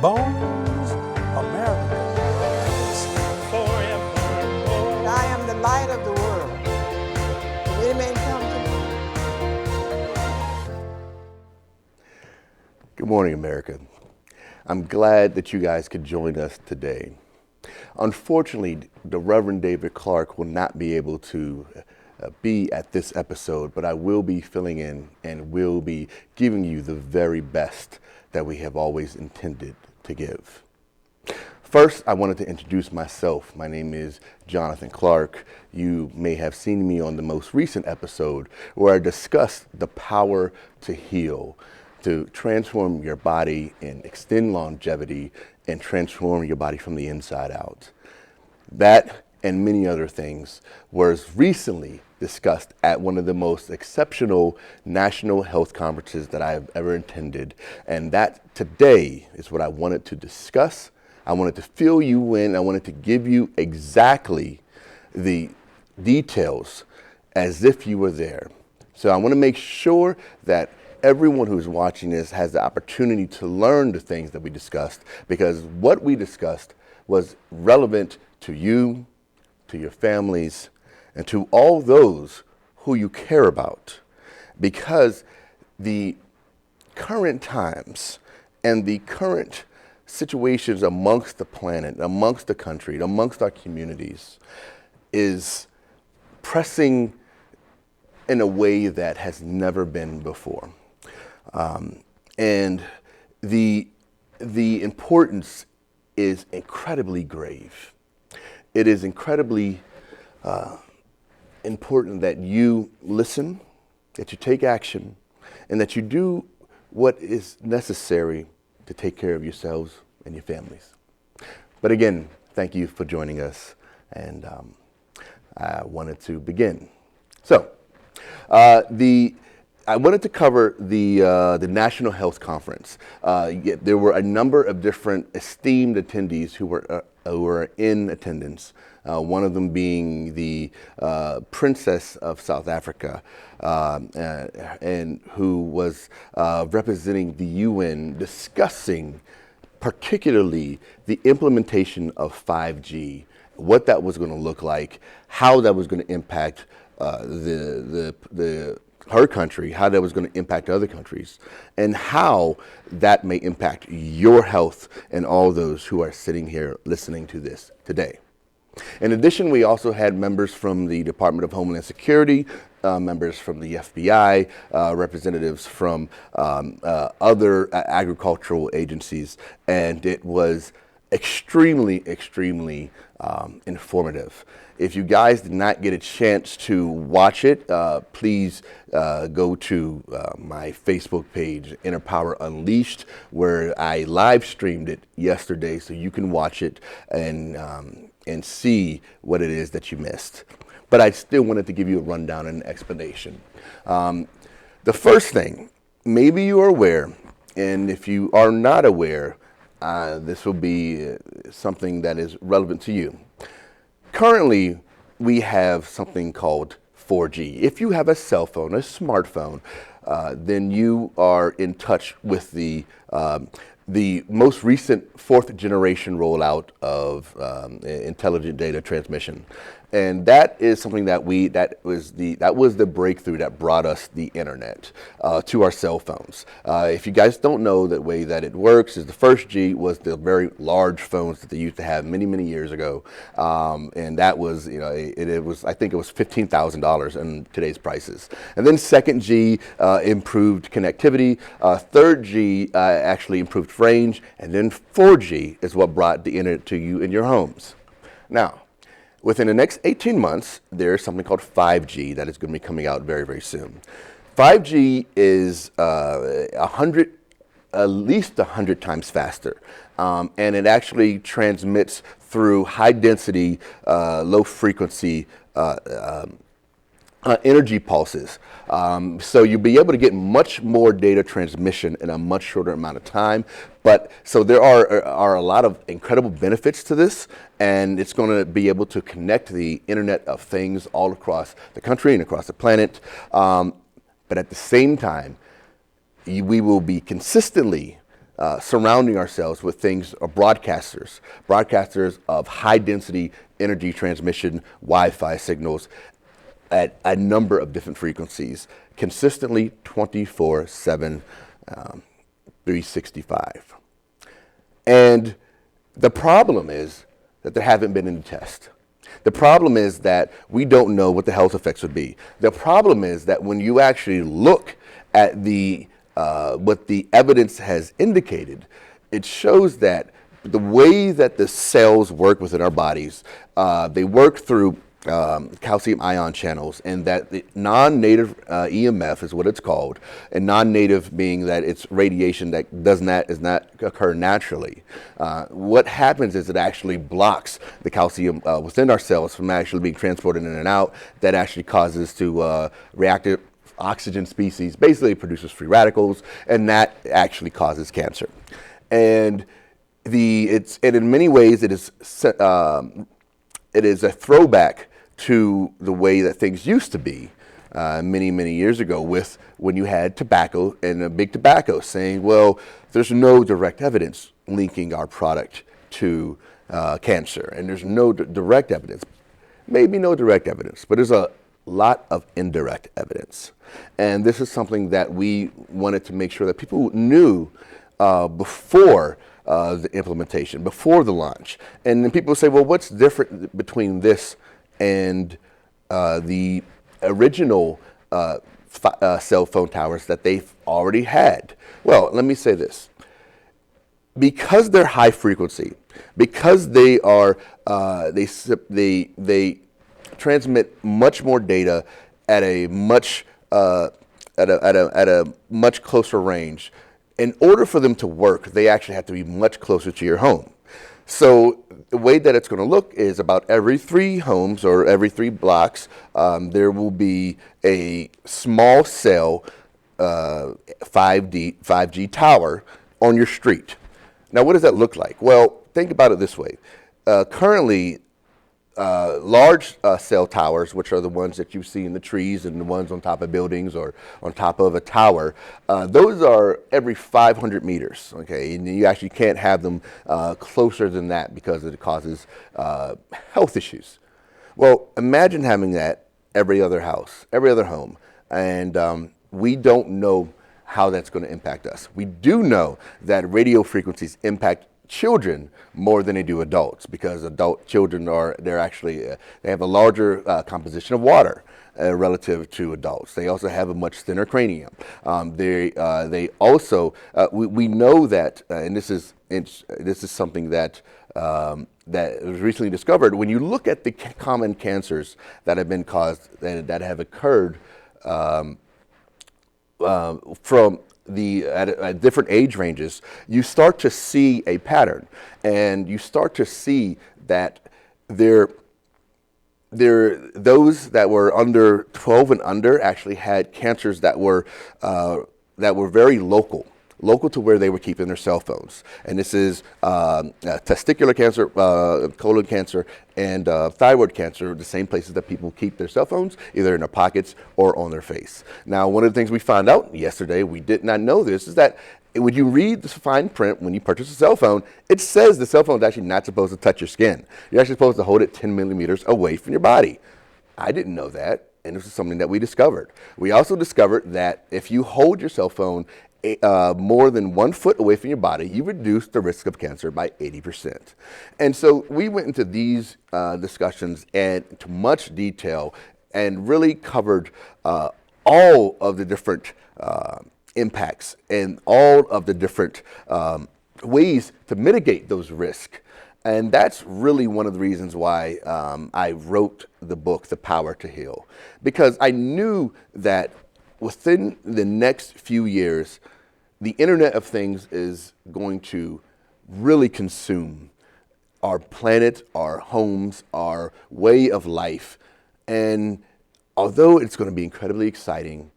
Bones, America. And I am the light of the world. Can any man come to me? Good morning, America. I'm glad that you guys could join us today. Unfortunately, the Reverend David Clark will not be able to be at this episode, but I will be filling in and will be giving you the very best that we have always intended to give. First, I wanted to introduce myself. My name is Jonathan Clark. You may have seen me on the most recent episode where I discussed the power to heal, to transform your body and extend longevity and transform your body from the inside out. That and many other things was recently discussed at one of the most exceptional national health conferences that I have ever attended. And that today is what I wanted to discuss. I wanted to fill you in. I wanted to give you exactly the details as if you were there. So I want to make sure that everyone who's watching this has the opportunity to learn the things that we discussed, because what we discussed was relevant to you, to your families, and to all those who you care about. Because the current times and the current situations amongst the planet, amongst the country, amongst our communities is pressing in a way that has never been before. And the importance is incredibly grave. It is incredibly important that you listen, that you take action, and that you do what is necessary to take care of yourselves and your families. But again, thank you for joining us, and I wanted to begin. So, I wanted to cover the National Health Conference. There were a number of different esteemed attendees who were in attendance. One of them being the Princess of South Africa, and who was representing the UN, discussing particularly the implementation of 5G, what that was going to look like, how that was going to impact her country, how that was going to impact other countries, and how that may impact your health and all those who are sitting here listening to this today. In addition, we also had members from the Department of Homeland Security, members from the FBI, representatives from other agricultural agencies, and it was extremely informative. If you guys did not get a chance to watch it, please go to my Facebook page, Inner Power Unleashed, where I live streamed it yesterday, so you can watch it and see what it is that you missed. But I still wanted to give you a rundown and an explanation. The first thing, maybe you are aware, and if you are not aware, this will be something that is relevant to you. Currently, we have something called 4G. If you have a cell phone, a smartphone, then you are in touch with the most recent fourth generation rollout of intelligent data transmission. And that is something that was the breakthrough that brought us the internet to our cell phones. If you guys don't know, the way that it works is the first G was the very large phones that they used to have many years ago, and that was, it was, I think it was $15,000 in today's prices. And then second G improved connectivity, third G actually improved range, and then 4G is what brought the internet to you in your homes. Now, within the next 18 months, there's something called 5G that is going to be coming out very soon. 5G is at least 100 times faster, and it actually transmits through high density, low frequency energy pulses. So you'll be able to get much more data transmission in a much shorter amount of time. But so there are a lot of incredible benefits to this, and it's going to be able to connect the Internet of Things all across the country and across the planet. But at the same time, we will be consistently surrounding ourselves with things, broadcasters of high density energy transmission Wi-Fi signals at a number of different frequencies, consistently 24/7, 365. And the problem is that there haven't been any tests. The problem is that we don't know what the health effects would be. The problem is that when you actually look at what the evidence has indicated, it shows that the way that the cells work within our bodies, they work through calcium ion channels, and that the non-native EMF is what it's called, and non-native being that it's radiation that does not occur naturally. What happens is it actually blocks the calcium within our cells from actually being transported in and out. That actually causes to reactive oxygen species, basically produces free radicals, and that actually causes cancer. And in many ways it is a throwback to the way that things used to be many years ago, with when you had tobacco and big tobacco saying, well, there's no direct evidence linking our product to cancer, and there's no direct evidence. Maybe no direct evidence, but there's a lot of indirect evidence. And this is something that we wanted to make sure that people knew before the implementation, before the launch. And then people say, well, what's different between this and the original cell phone towers that they've already had? Well, let me say this. Because they're high frequency, because they are, they transmit much more data at a much closer range. In order for them to work, they actually have to be much closer to your home. So the way that it's going to look is about every 3 homes or every 3 blocks, there will be a small cell 5G tower on your street. Now, what does that look like? Well, think about it this way. Currently, large cell towers, which are the ones that you see in the trees and the ones on top of buildings or on top of a tower, those are every 500 meters, okay? And you actually can't have them closer than that because it causes health issues. Well, imagine having that every other house, every other home, and we don't know how that's going to impact us. We do know that radio frequencies impact children more than they do adults, because children they have a larger composition of water relative to adults. They also have a much thinner cranium. They also we know that, and this is something that that was recently discovered. When you look at the common cancers that have been caused, that have occurred from at different age ranges, you start to see a pattern, and you start to see that those that were under 12 and under actually had cancers that were very local to where they were keeping their cell phones. And this is testicular cancer, colon cancer, and thyroid cancer, the same places that people keep their cell phones, either in their pockets or on their face. Now, one of the things we found out yesterday, we did not know this, is that when you read the fine print when you purchase a cell phone, it says the cell phone is actually not supposed to touch your skin. You're actually supposed to hold it 10 millimeters away from your body. I didn't know that, and this is something that we discovered. We also discovered that if you hold your cell phone more than 1 foot away from your body, you reduce the risk of cancer by 80%. And so we went into these discussions into much detail and really covered all of the different impacts and all of the different ways to mitigate those risks. And that's really one of the reasons why I wrote the book, The Power to Heal, because I knew that within the next few years, the Internet of Things is going to really consume our planet, our homes, our way of life. And although it's going to be incredibly exciting,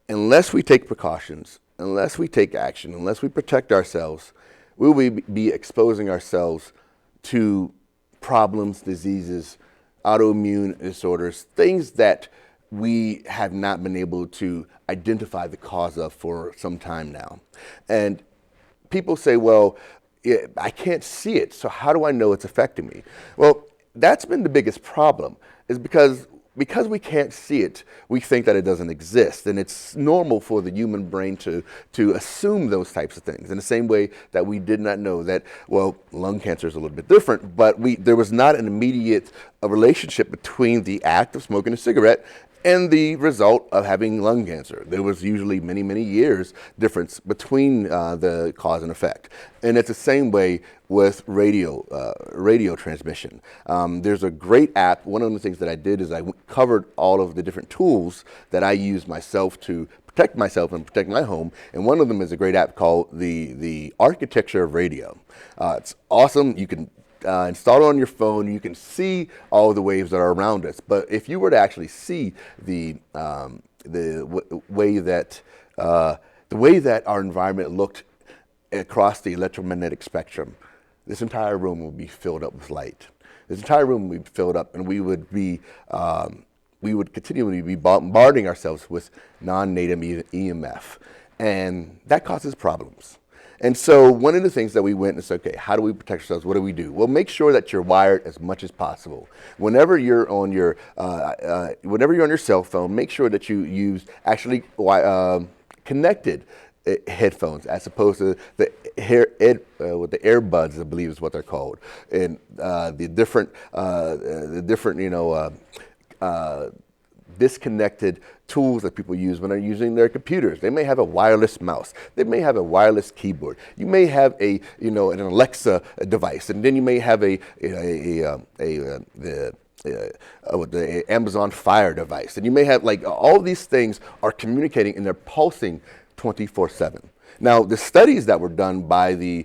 unless we take precautions, unless we take action, unless we protect ourselves, we will be exposing ourselves to problems, diseases, autoimmune disorders, things that we have not been able to identify the cause of for some time now. And people say, well, I can't see it, so how do I know it's affecting me? Well, that's been the biggest problem, is because we can't see it, we think that it doesn't exist. And it's normal for the human brain to assume those types of things. In the same way that we did not know that, well, lung cancer is a little bit different, but there was not an immediate relationship between the act of smoking a cigarette and the result of having lung cancer. There was usually many, many years difference between the cause and effect. And it's the same way with radio transmission. There's a great app. One of the things that I did is I covered all of the different tools that I use myself to protect myself and protect my home. And one of them is a great app called the Architecture of Radio. It's awesome. You can install it on your phone. You can see all the waves that are around us. But if you were to actually see the way that our environment looked across the electromagnetic spectrum, this entire room would be filled up with light. This entire room would be filled up, and we would continually be bombarding ourselves with non-native EMF, and that causes problems. And so one of the things that we went and said, okay, how do we protect ourselves? What do we do? Well, make sure that you're wired as much as possible. Whenever you're on your cell phone, make sure that you use actually connected headphones as opposed to the with the earbuds, I believe is what they're called, and the different disconnected tools that people use when they're using their computers. They may have a wireless mouse. They may have a wireless keyboard. You may have an Alexa device, and then you may have the Amazon Fire device, and you may have all these things are communicating and they're pulsing 24/7. Now, the studies that were done by the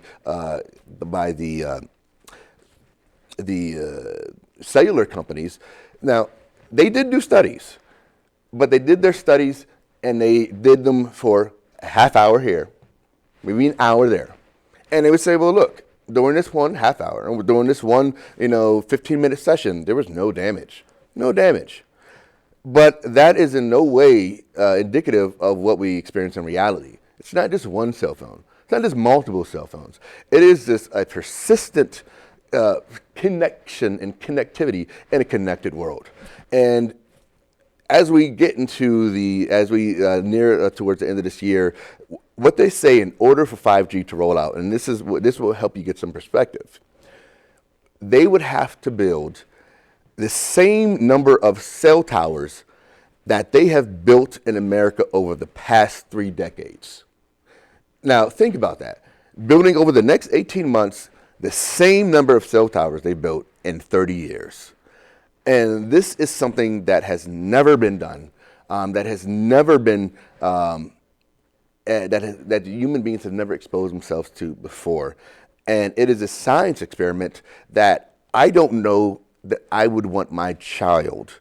cellular companies, now they did do studies. But they did their studies, and they did them for a half hour here, maybe an hour there. And they would say, well, look, during this one half hour, and during this one 15-minute session, there was no damage. No damage. But that is in no way indicative of what we experience in reality. It's not just one cell phone. It's not just multiple cell phones. It is just a persistent connection and connectivity in a connected world. And as we get into near towards the end of this year, what they say in order for 5G to roll out, and this will help you get some perspective, they would have to build the same number of cell towers that they have built in America over the past 3 decades. Now, think about that. Building over the next 18 months the same number of cell towers they built in 30 years. And this is something that has never been done, that has never been, that human beings have never exposed themselves to before. And it is a science experiment that I don't know that I would want my child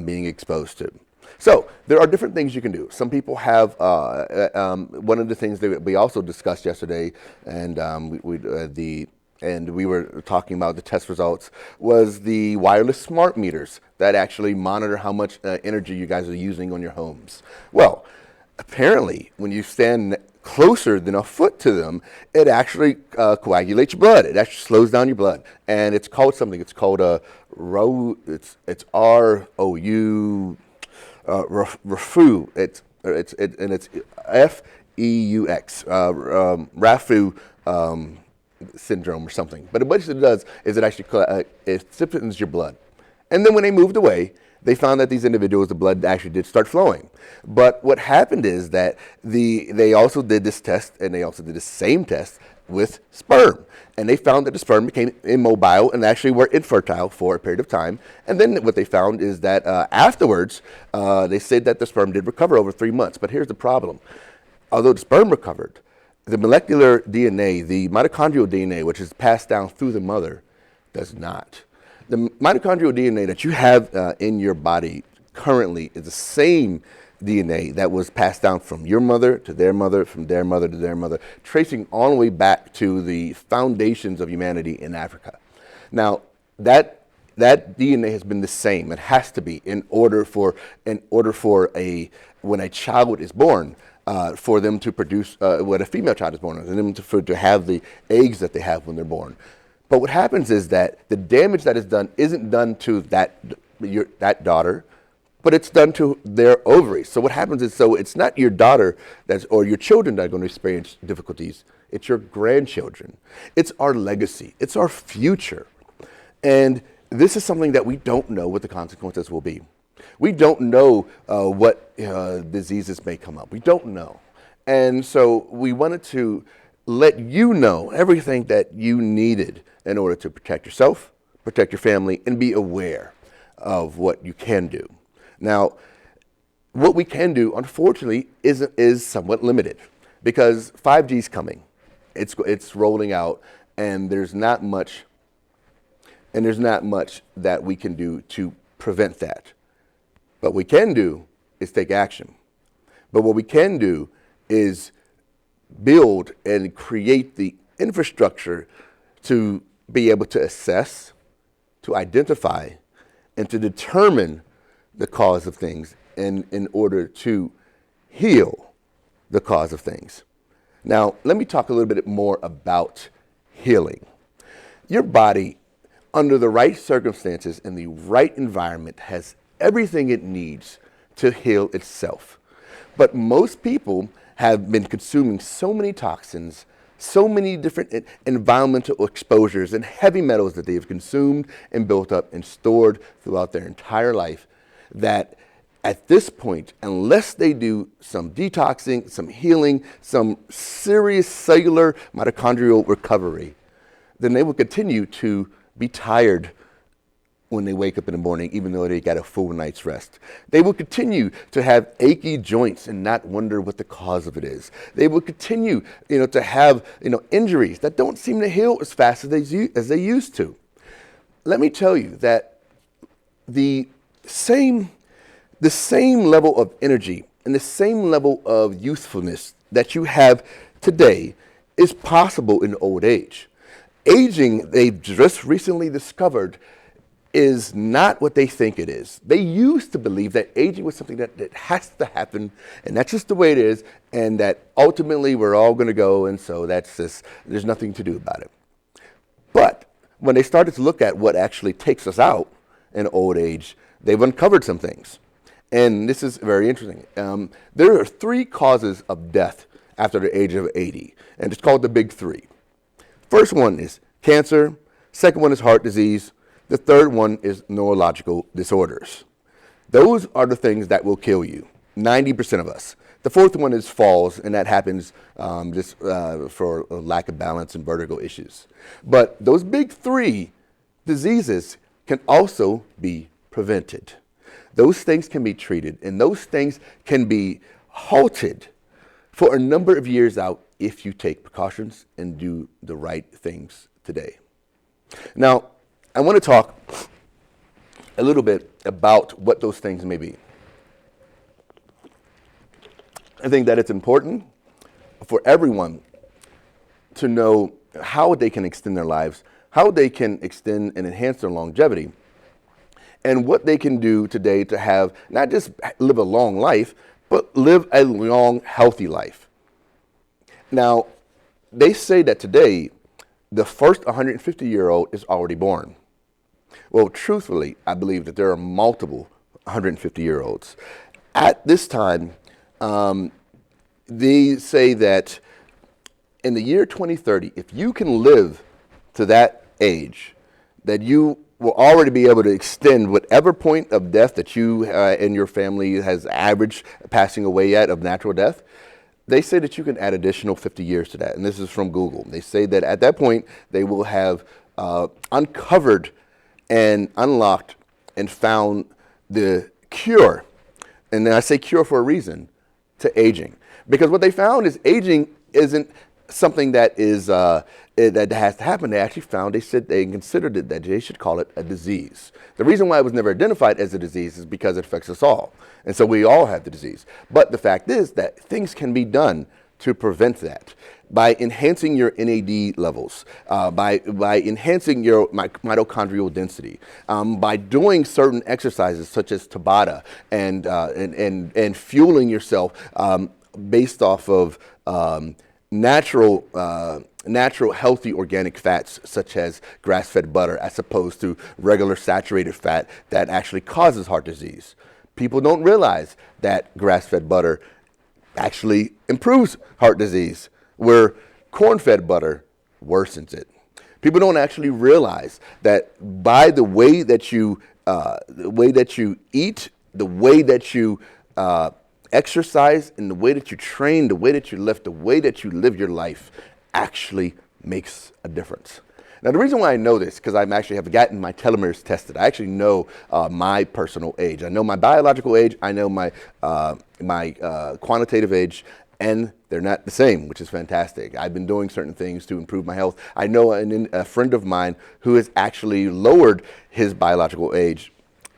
being exposed to. So there are different things you can do. Some people have, one of the things that we also discussed yesterday, and we were talking about the test results, was the wireless smart meters that actually monitor how much energy you guys are using on your homes. Well, apparently, when you stand closer than a foot to them, it actually coagulates your blood. It actually slows down your blood, and it's called something. It's called a It's ROU. RAFU. It's FEUX. RAFU. Syndrome or something. But what it does is it actually it stiffens your blood. And then when they moved away, they found that these individuals, the blood actually did start flowing. But what happened is that they also did this test, and they also did the same test with sperm. And they found that the sperm became immobile and actually were infertile for a period of time. And then what they found is that afterwards, they said that the sperm did recover over 3 months. But here's the problem. Although the sperm recovered, the molecular DNA, the mitochondrial DNA, which is passed down through the mother, does not. The mitochondrial DNA that you have in your body currently is the same DNA that was passed down from your mother to their mother, from their mother to their mother, tracing all the way back to the foundations of humanity in Africa. Now, that DNA has been the same. It has to be in order for when a child is born, for them to produce when a female child is born, and them to have the eggs that they have when they're born. But what happens is that the damage that is done isn't done to that daughter, but it's done to their ovaries. So what happens is, so it's not your daughter or your children that are going to experience difficulties. It's your grandchildren. It's our legacy. It's our future. And this is something that we don't know what the consequences will be. We don't know what diseases may come up. We don't know. And so we wanted to let you know everything that you needed in order to protect yourself, protect your family, and be aware of what you can do. Now, what we can do, unfortunately, is somewhat limited because 5G is coming. It's rolling out, and there's not much that we can do to prevent that. What we can do is take action. But what we can do is build and create the infrastructure to be able to assess, to identify, and to determine the cause of things in order to heal the cause of things. Now, let me talk a little bit more about healing. Your body, under the right circumstances and the right environment, has everything it needs to heal itself. But most people have been consuming so many toxins, so many different environmental exposures and heavy metals that they have consumed and built up and stored throughout their entire life, that at this point, unless they do some detoxing, some healing, some serious cellular mitochondrial recovery, then they will continue to be tired when they wake up in the morning, even though they got a full night's rest. They will continue to have achy joints and not wonder what the cause of it is. They will continue, to have, injuries that don't seem to heal as fast as they used to. Let me tell you that the same level of energy and the same level of youthfulness that you have today is possible in old age. Aging, they've just recently discovered, is not what they think it is. They used to believe that aging was something that has to happen, and that's just the way it is, and that ultimately we're all going to go, and so there's nothing to do about it. But when they started to look at what actually takes us out in old age, they've uncovered some things. And this is very interesting. There are 3 causes of death after the age of 80, and it's called the big 3. First one is cancer. Second one is heart disease. The third one is neurological disorders. Those are the things that will kill you, 90% of us. The fourth one is falls, and that happens just for a lack of balance and vertigo issues. But those big 3 diseases can also be prevented. Those things can be treated, and those things can be halted for a number of years out if you take precautions and do the right things today. Now, I want to talk a little bit about what those things may be. I think that it's important for everyone to know how they can extend their lives, how they can extend and enhance their longevity, and what they can do today to have not just live a long life, but live a long, healthy life. Now, they say that today, the first 150-year-old is already born. Well, truthfully, I believe that there are multiple 150-year-olds. At this time, they say that in the year 2030, if you can live to that age, that you will already be able to extend whatever point of death that you and your family has averaged passing away at of natural death. They say that you can add additional 50 years to that, and this is from Google. They say that at that point, they will have uncovered and unlocked and found the cure, and I say cure for a reason, to aging. Because what they found is aging isn't something that is that has to happen. They actually found, they considered it that they should call it a disease. The reason why it was never identified as a disease is because it affects us all. And so we all have the disease. But the fact is that things can be done to prevent that by enhancing your NAD levels, by enhancing your mitochondrial density, by doing certain exercises such as Tabata and fueling yourself based off of natural, healthy organic fats such as grass-fed butter, as opposed to regular saturated fat that actually causes heart disease. People don't realize that grass-fed butter actually improves heart disease, where corn-fed butter worsens it. People don't actually realize that by the way that you eat, the way that you exercise, and the way that you train, the way that you lift, the way that you live your life actually makes a difference. Now, the reason why I know this, because I actually have gotten my telomeres tested. I actually know my personal age. I know my biological age. I know my quantitative age, and they're not the same, which is fantastic. I've been doing certain things to improve my health. I know a friend of mine who has actually lowered his biological age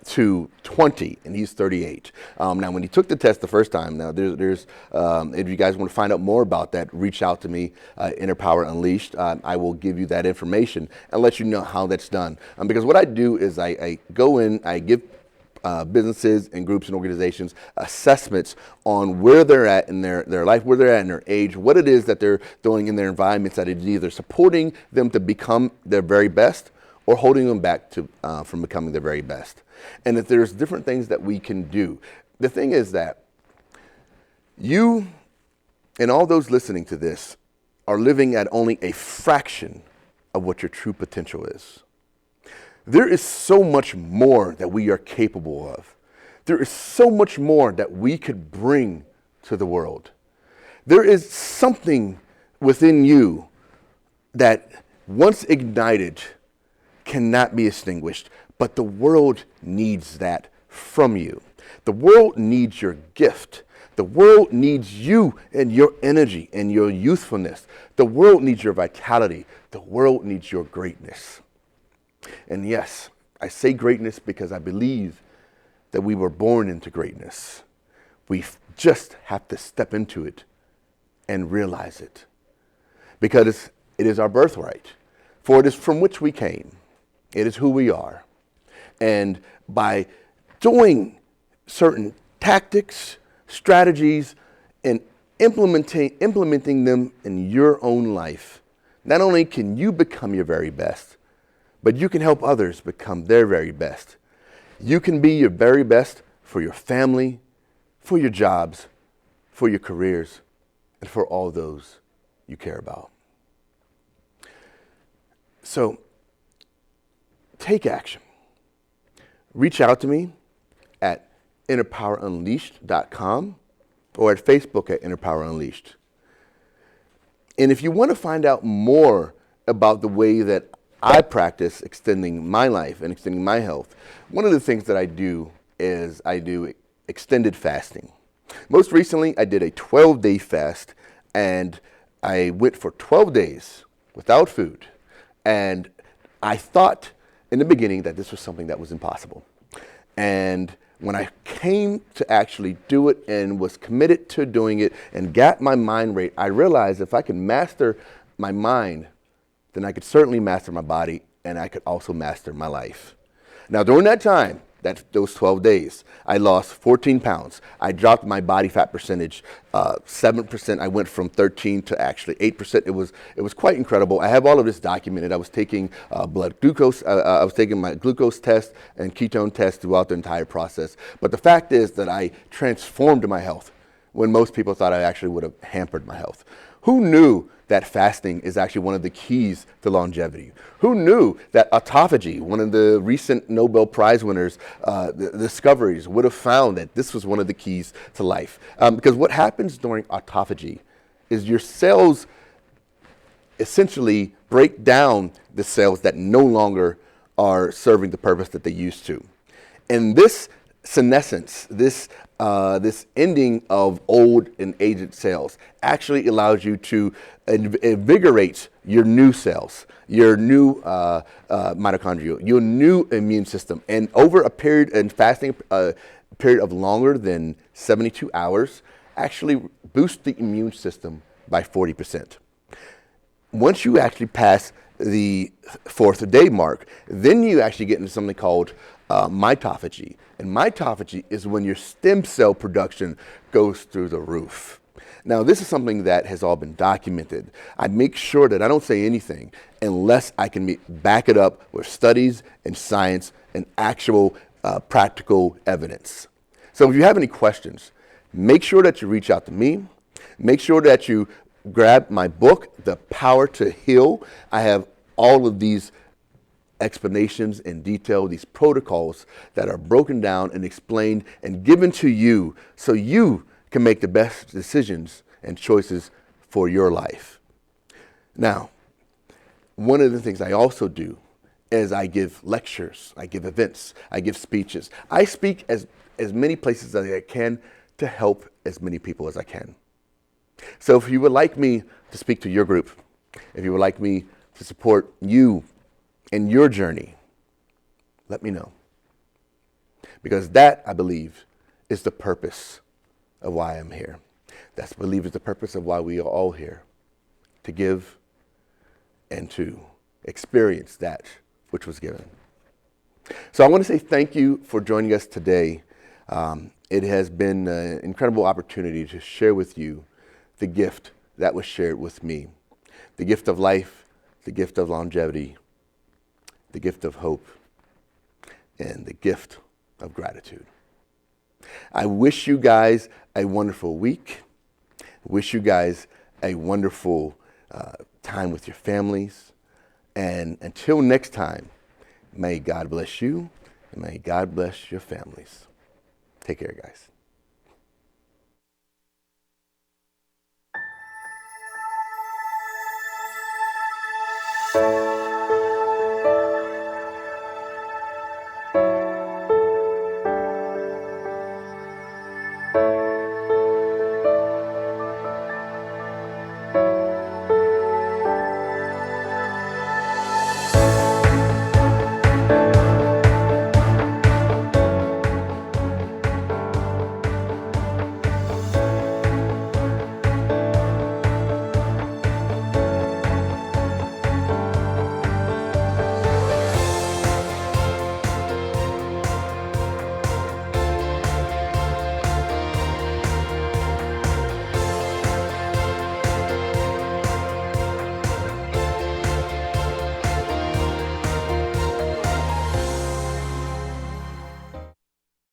to 20, and he's 38. Now, when he took the test the first time, now there's if you guys want to find out more about that, reach out to me, Inner Power Unleashed. I will give you that information and let you know how that's done. Because what I do is I go in, I give businesses and groups and organizations assessments on where they're at in their life, where they're at in their age, what it is that they're doing in their environments that is either supporting them to become their very best or holding them back from becoming their very best. And that there's different things that we can do. The thing is that you and all those listening to this are living at only a fraction of what your true potential is. There is so much more that we are capable of. There is so much more that we could bring to the world. There is something within you that, once ignited, cannot be extinguished, but the world needs that from you. The world needs your gift. The world needs you and your energy and your youthfulness. The world needs your vitality. The world needs your greatness. And yes, I say greatness because I believe that we were born into greatness. We just have to step into it and realize it, because it is our birthright. For it is from which we came. It is who we are. And by doing certain tactics, strategies, and implementing them in your own life, not only can you become your very best, but you can help others become their very best. You can be your very best for your family, for your jobs, for your careers, and for all those you care about. So, take action. Reach out to me at innerpowerunleashed.com or at Facebook at Inner Power Unleashed. And if you want to find out more about the way that I practice extending my life and extending my health, one of the things that I do is I do extended fasting. Most recently, I did a 12-day fast, and I went for 12 days without food. And I thought in the beginning that this was something that was impossible. And when I came to actually do it and was committed to doing it and got my mind right, I realized if I could master my mind, then I could certainly master my body, and I could also master my life. Now, during that time, those 12 days, I lost 14 pounds. I dropped my body fat percentage 7%. I went from 13 to actually 8%. It was quite incredible. I have all of this documented. I was taking blood glucose. I was taking my glucose test and ketone test throughout the entire process. But the fact is that I transformed my health when most people thought I actually would have hampered my health. Who knew that fasting is actually one of the keys to longevity? Who knew that autophagy, one of the recent Nobel Prize winners, the discoveries, would have found that this was one of the keys to life? Because what happens during autophagy is your cells essentially break down the cells that no longer are serving the purpose that they used to. And this senescence, this ending of old and aged cells actually allows you to invigorate your new cells, your new mitochondria, your new immune system. And over a period, and fasting a period of longer than 72 hours, actually boosts the immune system by 40%. Once you actually pass the 4th day mark, then you actually get into something called mitophagy. And mitophagy is when your stem cell production goes through the roof. Now, this is something that has all been documented. I make sure that I don't say anything unless I can back it up with studies and science and actual practical evidence. So if you have any questions, make sure that you reach out to me. Make sure that you grab my book, The Power to Heal. I have all of these explanations in detail, these protocols that are broken down and explained and given to you so you can make the best decisions and choices for your life. Now, one of the things I also do is I give lectures, I give events, I give speeches. I speak as many places as I can to help as many people as I can. So if you would like me to speak to your group, if you would like me to support you in your journey, let me know. Because that, I believe, is the purpose of why I'm here. That's, I believe, is the purpose of why we are all here, to give and to experience that which was given. So I want to say thank you for joining us today. It has been an incredible opportunity to share with you the gift that was shared with me, the gift of life, the gift of longevity, the gift of hope, and the gift of gratitude. I wish you guys a wonderful week. I wish you guys a wonderful time with your families. And until next time, may God bless you and may God bless your families. Take care, guys.